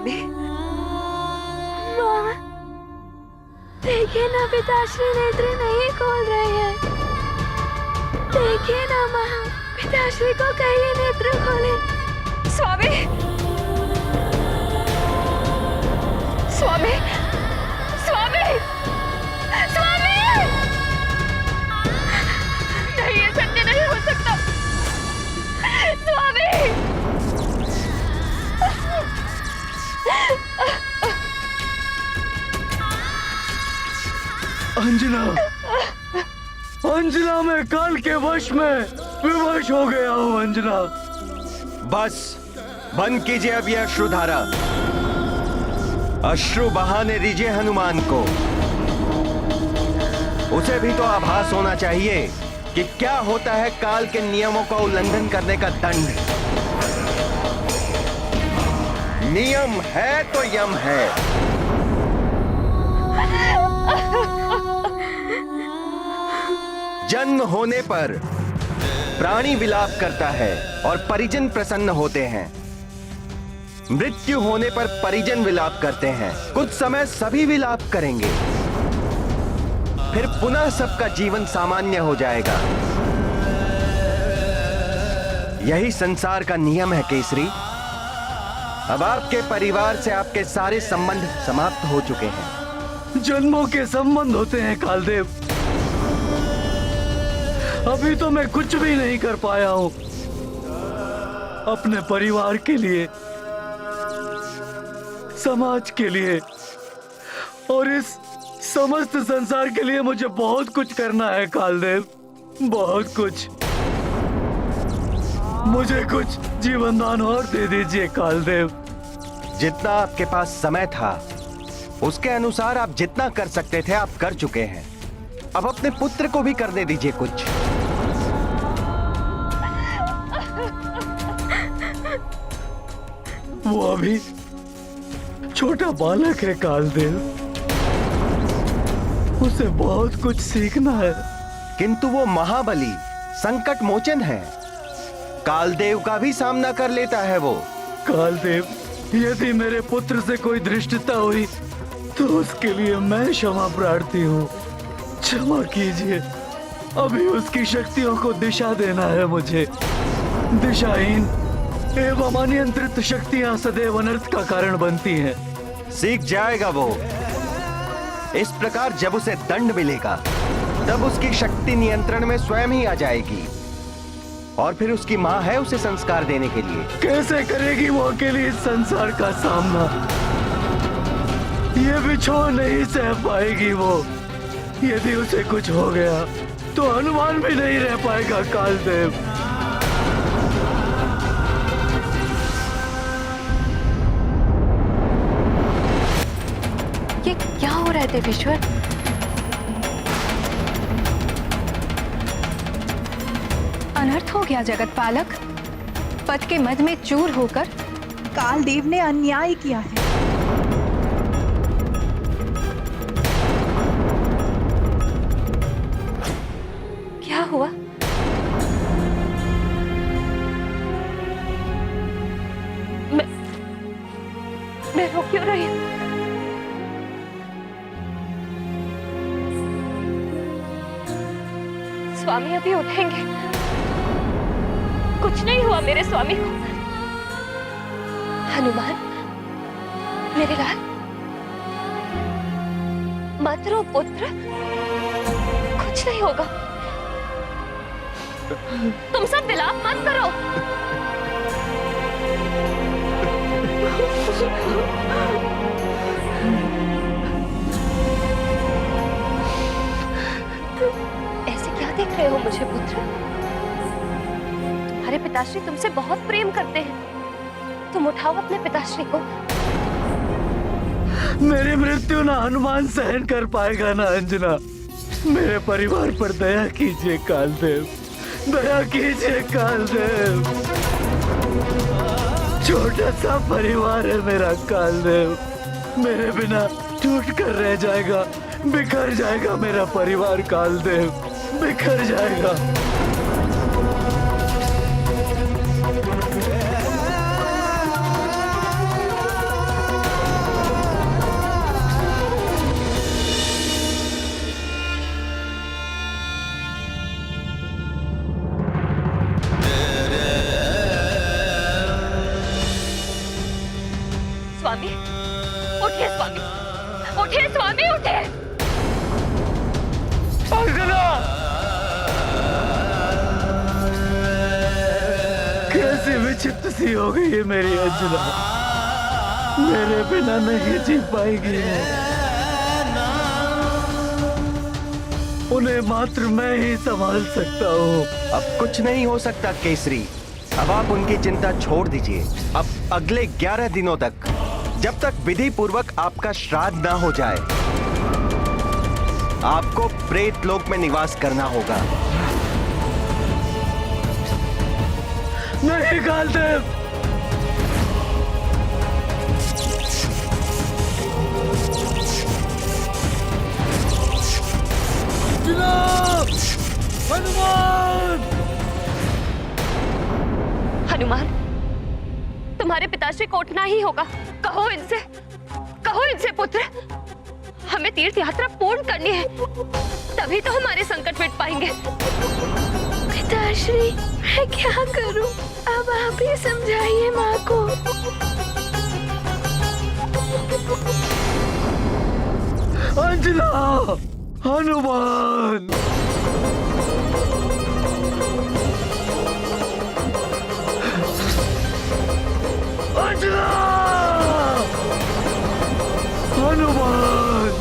स्वामी। माँ, देखिए ना, पिताश्री नेत्र नहीं खोल रहे हैं। देखिए ना माँ, पिताश्री को कहिए नेत्र खोले। स्वामी, स्वामी, स्वामी, स्वामी! नहीं, ये सत्य नहीं हो सकता। स्वामी! अंजना, अंजना, मैं काल के वश में विवश हो गया हूँ अंजना। बस बंद कीजिए अब ये अश्रुधारा। अश्रु बहाने दीजिए हनुमान को। उसे भी तो आभास होना चाहिए कि क्या होता है काल के नियमों का उल्लंघन करने का दंड। नियम है तो यम है। जन्म होने पर प्राणी विलाप करता है और परिजन प्रसन्न होते हैं। मृत्यु होने पर परिजन विलाप करते हैं। कुछ समय सभी विलाप करेंगे, फिर पुनः सबका जीवन सामान्य हो जाएगा। यही संसार का नियम है केसरी। अब आपके परिवार से आपके सारे संबंध समाप्त हो चुके हैं। जन्मों के संबंध होते हैं कालदेव। अभी तो मैं कुछ भी नहीं कर पाया हूं अपने परिवार के लिए, समाज के लिए और इस समस्त संसार के लिए मुझे बहुत कुछ करना है कालदेव, बहुत कुछ। मुझे कुछ जीवन दान और दे दीजिए कालदेव। जितना आपके पास समय था उसके अनुसार आप जितना कर सकते थे आप कर चुके हैं। अब अपने पुत्र को भी करने दीजिए कुछ। वो अभी छोटा बालक है कालदेव, उसे बहुत कुछ सीखना है। किंतु वो महाबली संकट मोचन है। कालदेव का भी सामना कर लेता है वो। कालदेव, यदि मेरे पुत्र से कोई धृष्टता हुई तो उसके लिए मैं क्षमा प्रार्थी हूँ। क्षमा कीजिए, अभी उसकी शक्तियों को दिशा देना है मुझे। दिशाहीन एवं अनियंत्रित शक्तियां सदैव अनर्थ का कारण बनती हैं। सीख जाएगा वो। इस प्रकार जब उसे दंड मिलेगा तब उसकी शक्ति नियंत्रण में स्वयं ही आ जाएगी और फिर उसकी मां है उसे संस्कार देने के लिए। कैसे करेगी वो अकेली इस संसार का सामना? ये बिछोह नहीं सह पाएगी वो। यदि उसे कुछ हो गया तो हनुमान भी नहीं रह पाएगा कालदेव। ये क्या हो रहा है देवेश्वर? अनर्थ हो गया जगत पालक। पद के मद में चूर होकर कालदेव ने अन्याय किया है। क्या हुआ? मैं रो क्यों रही हूँ? स्वामी अभी उठेंगे। कुछ नहीं हुआ मेरे स्वामी को। हनुमान, मेरे लाल, मत रो पुत्र, कुछ नहीं होगा। तुम सब विलाप मत करो। ऐसे क्या देख रहे हो मुझे पुत्र? तुम्हारे पिताश्री तुमसे बहुत प्रेम करते हैं। तुम उठाओ अपने पिताश्री को। मेरी मृत्यु ना हनुमान सहन कर पाएगा ना अंजना। मेरे परिवार पर दया कीजिए कालदेव, दया कीजिए कालदेव। छोटा सा परिवार है मेरा कालदेव। मेरे बिना टूट कर रह जाएगा, बिखर जाएगा मेरा परिवार कालदेव, बिखर जाएगा। स्वामी, उठिए स्वामी, उठिए स्वामी, उठिए। अंजना! कैसी विचित्र सी हो गई है मेरी अंजना, मेरे बिना नहीं जी पाएगी वो। उन्हें मात्र मैं ही संभाल सकता हूँ। अब कुछ नहीं हो सकता केसरी, अब आप उनकी चिंता छोड़ दीजिए। अब अगले 11 दिनों तक, जब तक विधि पूर्वक आपका श्राद्ध ना हो जाए, आपको प्रेत लोक में निवास करना होगा। नहीं कालदेव, जनाब! हनुमान! हनुमान, तुम्हारे पिताश्री को उठना ही होगा। कहो इनसे पुत्र, हमें तीर्थ यात्रा पूर्ण करनी है, तभी तो हमारे संकट मिट पाएंगे। पिताश्री, मैं क्या करूं? अब आप ही समझाइए माँ को। अंजना! हनुमान! अंजना! हनुमान!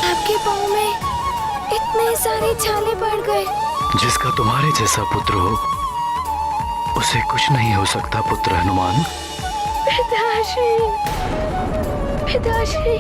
आपके पाँव में इतने सारे छाले पड़ गए। जिसका तुम्हारे जैसा पुत्र हो, उसे कुछ नहीं हो सकता पुत्र हनुमान। पिताश्री, पिताश्री,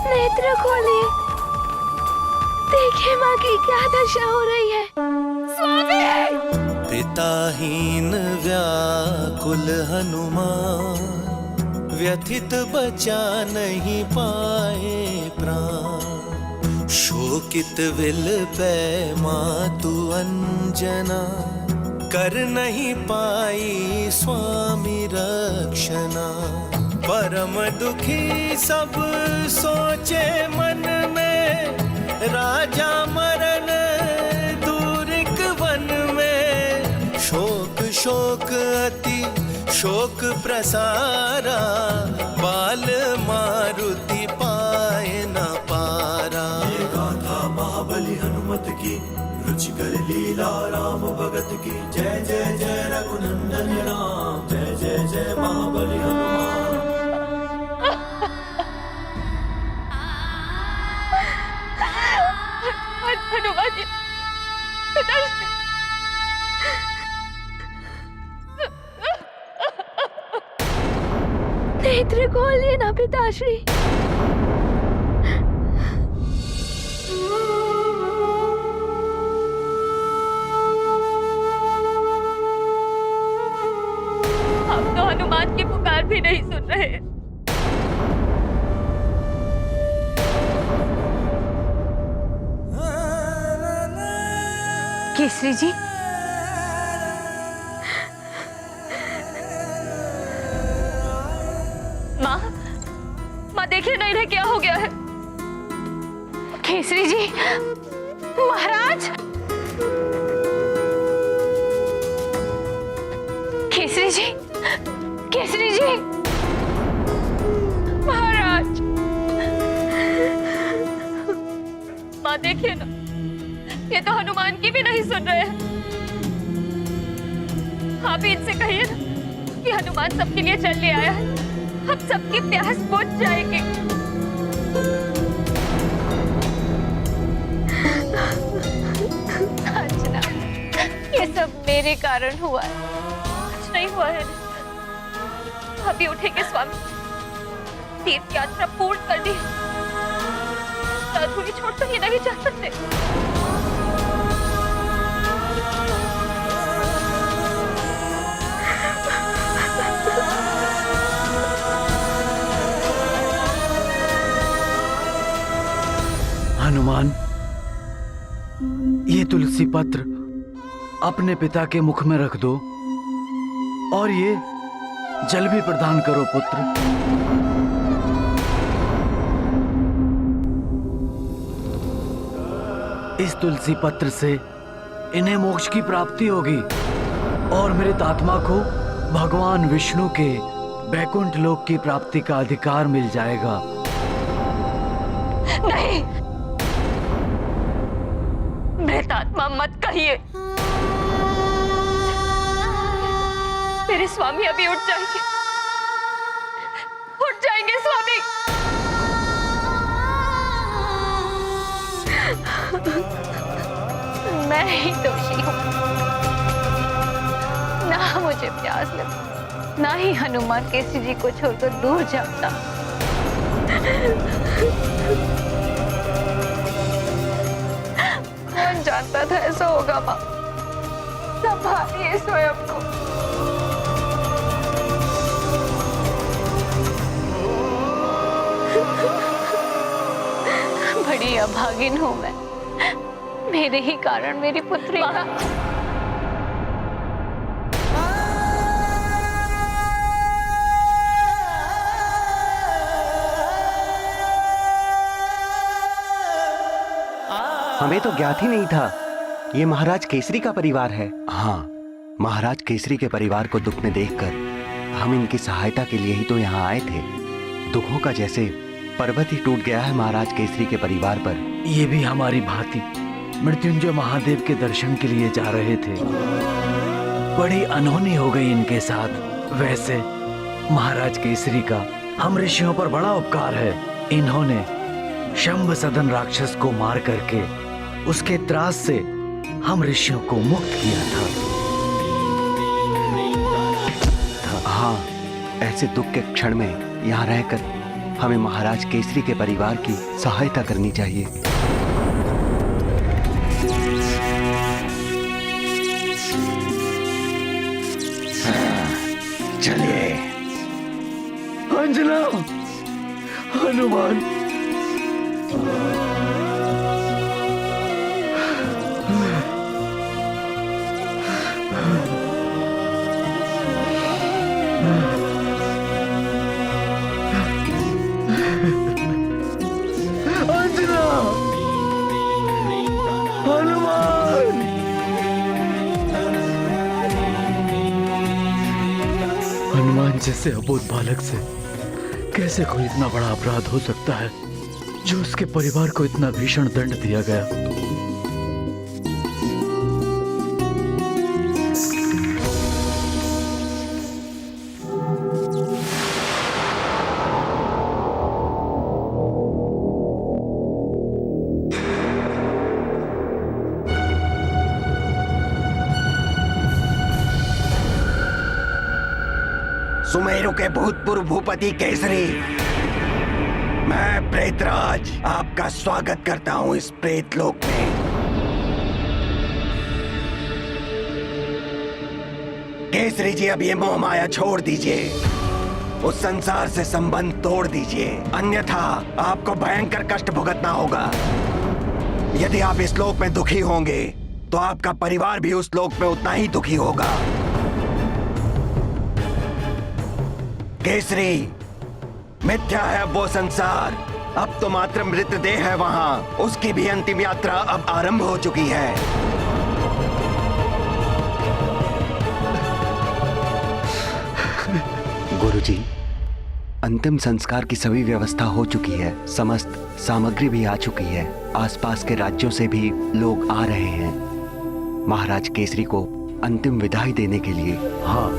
नेत्र खोलिए, देखिए माँ की क्या दशा हो रही है। स्वामी! पिताहीन व्याकुल हनुमान, व्यथित बचा नहीं पाए प्राण। शोकित विल पै मातु अंजना, कर नहीं पाई स्वामी रक्षणा। परम दुखी सब सोचे मन में, राजा मरण दूरिक वन में। शोक शोक अति शोक प्रसारा, बाल मारुति पाए न पारा। ये गाथा महाबली हनुमत की, रुचिकर लीला राम भगत की। जय जय जय रघुनंदन राम, जय जय जय महाबली हनुमान। हनुमान जी, पिताश्री, नेत्र खोलिए ना पिताश्री। आप तो हनुमान की पुकार भी नहीं सुन रहे। केसरी जी, माँ देखिए ना, इन्हें क्या हो गया है। केसरी जी, महाराज! केसरी जी, केसरी जी, महाराज! माँ देखिए ना, ये तो हनुमान की भी नहीं सुन रहे हैं। आप ही इनसे कहिए ना कि हनुमान सबके लिए चल ले आया है, हम सबकी प्यास बुझ जाएगी। अंजना, ये सब मेरे कारण हुआ है, कुछ नहीं हुआ है। अभी उठेंगे स्वामी, तीर्थ यात्रा पूर्ण कर दी, अधूरी छोड़ तो ये नहीं जा सकते। हनुमान, ये तुलसी पत्र अपने पिता के मुख में रख दो और ये जल भी प्रदान करो पुत्र। इस तुलसी पत्र से इन्हें मोक्ष की प्राप्ति होगी और मेरे आत्मा को भगवान विष्णु के बैकुंठ लोक की प्राप्ति का अधिकार मिल जाएगा। नहीं, मृतात्मा मत कहिए। मेरे स्वामी अभी उठ जाएंगे, उठ जाएंगे स्वामी। मैं ही दोषी हूँ, ना मुझे प्यास लगी, ना ही हनुमान केसरी जी को छोड़कर दूर जाता। कौन जानता था ऐसा होगा माँ? संभालिए स्वयं को। बड़ी अभागिन हूँ मैं, मेरे ही कारण मेरी पुत्री का। हमें तो ज्ञात ही नहीं था ये महाराज केसरी का परिवार है। हाँ, महाराज केसरी के परिवार को दुख में देखकर हम इनकी सहायता के लिए ही तो यहाँ आए थे। दुखों का जैसे पर्वत ही टूट गया है महाराज केसरी के परिवार पर। ये भी हमारी भांति मृत्युंजय महादेव के दर्शन के लिए जा रहे थे। बड़ी अनहोनी हो गई इनके साथ। वैसे महाराज केसरी का हम ऋषियों पर बड़ा उपकार है। इन्होंने शंभ सदन राक्षस को मार करके उसके त्रास से हम ऋषियों को मुक्त किया था। हाँ, ऐसे दुख के क्षण में यहाँ रहकर हमें महाराज केसरी के परिवार की सहायता करनी चाहिए। चलिए। अंजना, हनुमान, अंजना, हनुमान। हनुमान जैसे अबोध बालक से कैसे कोई इतना बड़ा अपराध हो सकता है जो उसके परिवार को इतना भीषण दंड दिया गया। सुमेरु के भूतपूर्व भूपति केसरी, मैं प्रेतराज आपका स्वागत करता हूं इस प्रेत लोक में। केसरी जी, अब ये मोह माया छोड़ दीजिए, उस संसार से संबंध तोड़ दीजिए, अन्यथा आपको भयंकर कष्ट भुगतना होगा। यदि आप इस लोक में दुखी होंगे तो आपका परिवार भी उस लोक में उतना ही दुखी होगा। केसरी, मिथ्या है अब वो संसार, अब तो मात्र मृतदेह है वहां। उसकी भी अंतिम यात्रा अब आरंभ हो चुकी है। गुरुजी, अंतिम संस्कार की सभी व्यवस्था हो चुकी है, समस्त सामग्री भी आ चुकी है, आसपास के राज्यों से भी लोग आ रहे हैं महाराज केसरी को अंतिम विदाई देने के लिए। हाँ,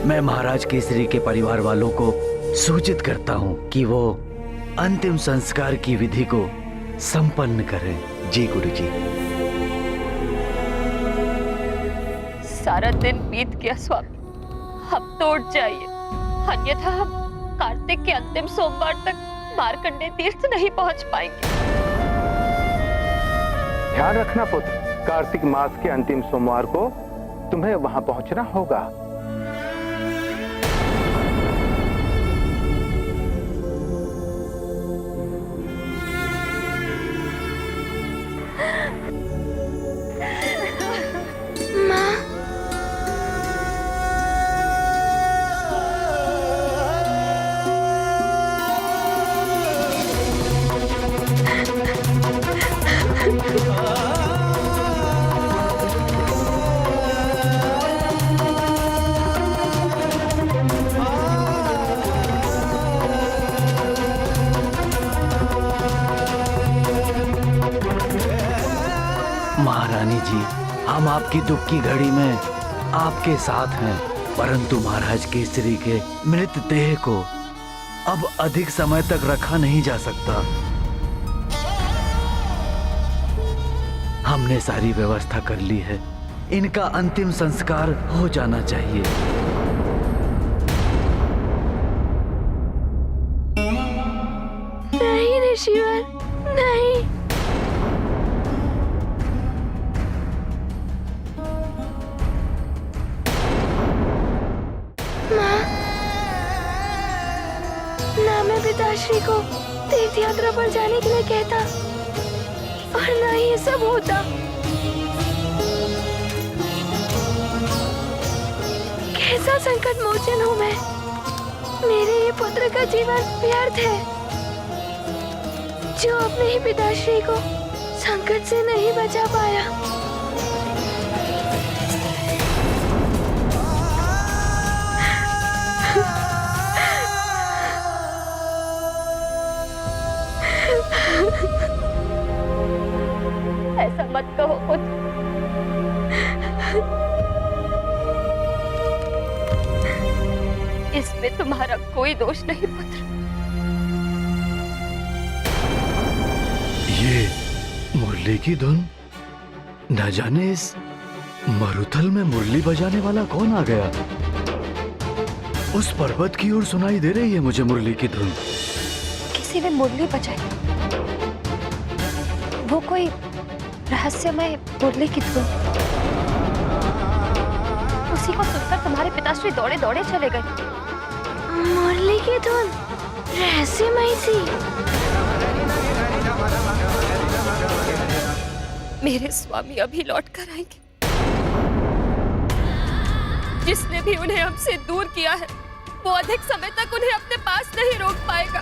मैं महाराज केसरी के परिवार वालों को सूचित करता हूँ कि वो अंतिम संस्कार की विधि को संपन्न करें। जी गुरुजी। सारा दिन बीत गया स्वामी, अब तो उठ जाइए, अन्यथा हम कार्तिक के अंतिम सोमवार तक मार्कंडेय तीर्थ नहीं पहुंच पाएंगे। ध्यान रखना पुत्र, कार्तिक मास के अंतिम सोमवार को तुम्हें वहां पहुंचना होगा। माँ महारानी जी, हम आपकी दुख की घड़ी में आपके साथ हैं, परंतु महाराज केसरी के मृत देह को अब अधिक समय तक रखा नहीं जा सकता। हमने सारी व्यवस्था कर ली है, इनका अंतिम संस्कार हो जाना चाहिए। नहीं ऋषिवर, नहीं। माँ, ना मैं पिताश्री को तीर्थ यात्रा पर जाने के लिए कहता और ना ही ये सब होता। कैसा संकट मोचन हूँ मैं। मेरे ये पुत्र का जीवन व्यर्थ है जो अपने ही पिताश्री को संकट से नहीं बचा पाया। ऐसा मत कहो पुत्र। इसमें तुम्हारा कोई दोष नहीं पुत्र। ये मुरली की धुन, न जाने इस मरुथल में मुरली बजाने वाला कौन आ गया। उस पर्वत की ओर सुनाई दे रही है मुझे मुरली की धुन। किसी ने मुरली बजाई। वो कोई रहस्यमय मुरली की धुन। उसी को सुनकर तुम्हारे पिताश्री दौड़े दौड़े चले गए। मुरली की धुन रहस्यमय सी। मेरे स्वामी अभी लौट कर आएंगे। जिसने भी उन्हें हमसे दूर किया है वो अधिक समय तक उन्हें अपने पास नहीं रोक पाएगा।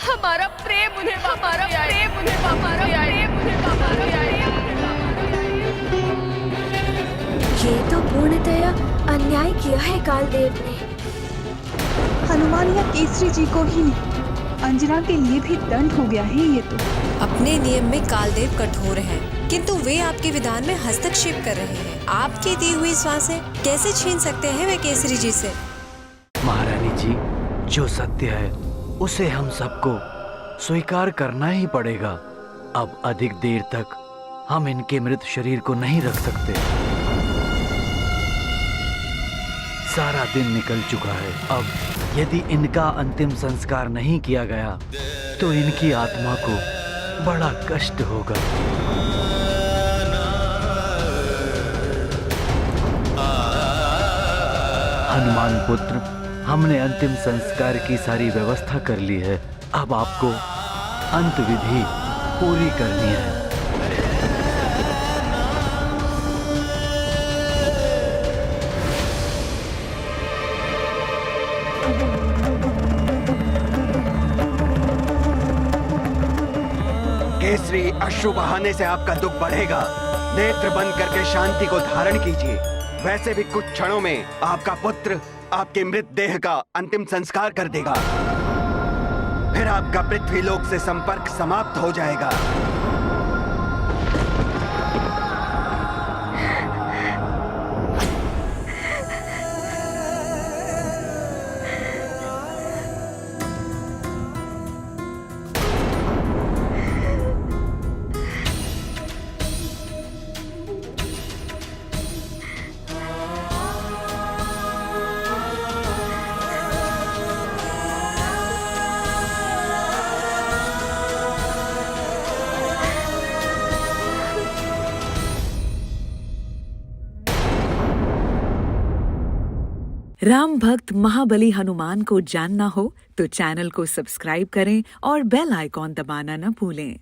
हमारा प्रेम उन्हें हमारा प्रेम उन्हें हमारा प्रेम उन्हें हमारा। ये तो पूर्णतया अन्याय किया है कालदेव ने। हनुमान या केसरी जी को ही नहीं, अंजना के लिए भी दंड हो गया है ये तो। अपने नियम में कालदेव कठोर हैं, किंतु वे आपके विधान में हस्तक्षेप कर रहे हैं। आपकी दी हुई श्वासें कैसे छीन सकते हैं वे केसरी जी से। महारानी जी, जो सत्य है उसे हम सबको स्वीकार करना ही पड़ेगा। अब अधिक देर तक हम इनके मृत शरीर को नहीं रख सकते। सारा दिन निकल चुका है। अब यदि इनका अंतिम संस्कार नहीं किया गया तो इनकी आत्मा को बड़ा कष्ट होगा। हनुमान पुत्र, हमने अंतिम संस्कार की सारी व्यवस्था कर ली है। अब आपको अंत विधि पूरी करनी है। केसरी, अश्रु बहाने से आपका दुख बढ़ेगा। नेत्र बंद करके शांति को धारण कीजिए। वैसे भी कुछ क्षणों में आपका पुत्र आपके मृत देह का अंतिम संस्कार कर देगा। फिर आपका पृथ्वीलोक से संपर्क समाप्त हो जाएगा। राम भक्त महाबली हनुमान को जानना हो तो चैनल को सब्सक्राइब करें और बेल आइकॉन दबाना न भूलें।